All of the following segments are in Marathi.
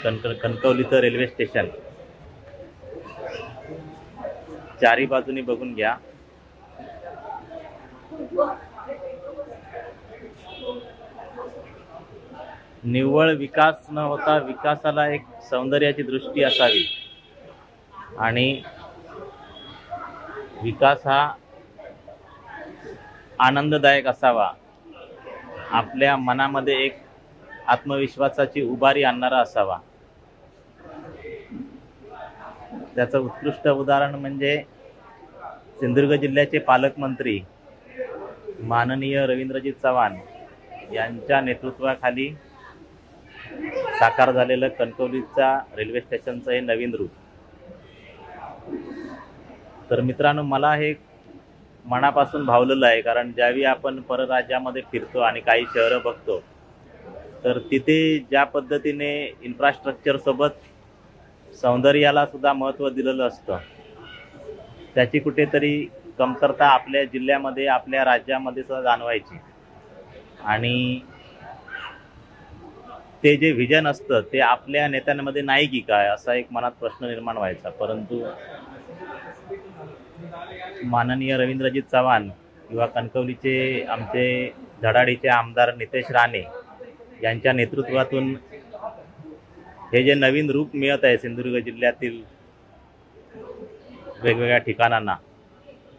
कणकवलीचं रेल्वे स्टेशन चारी बाजूनी बघून घ्या। निव्वळ विकास न होता विकासाला एक सौंदर्याची दृष्टी असावी आणि विकास हा आनंददायक असावा, आपल्या मनामध्ये एक आत्मविश्वासाची उभारी आणणारा असावा। त्याचं उत्कृष्ट उदाहरण म्हणजे सिंधुदुर्ग जिल्ह्याचे पालकमंत्री माननीय रवींद्रजी चव्हाण यांच्या नेतृत्वाखाली साकार झालेलं कणकवलीचा रेल्वे स्टेशनचं हे नवीन रूप। तर मित्रांनो, मला हे मनापासून भावलेलं आहे, कारण ज्यावेळी आपण परराज्यामध्ये फिरतो आणि काही शहरं बघतो तर तिथे ज्या पद्धतीने इन्फ्रास्ट्रक्चर सोबत सौंदर्याला सुद्धा महत्त्व दिलेलं असतं, त्याची कुठेतरी कमतरता आपल्या जिल्ह्यामध्ये आपल्या राज्यामध्ये सुद्धा जाणवायची आणि ते जे व्हिजन असतं ते आपल्या नेत्यांमध्ये नाही की काय असा एक मनात प्रश्न निर्माण व्हायचा। परंतु माननीय रवींद्रजी चव्हाण किंवा कणकवलीचे आमचे धडाडीचे आमदार नितेश राणे यांच्या नेतृत्वातून हे जे नवीन रूप मिळत आहे सिंधुदुर्ग जिल्ह्यातील वेगवेगळ्या ठिकाणांना,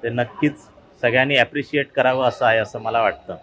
ते नक्कीच सगळ्यांनी ॲप्रिशिएट करावं असं आहे, असं मला वाटतं।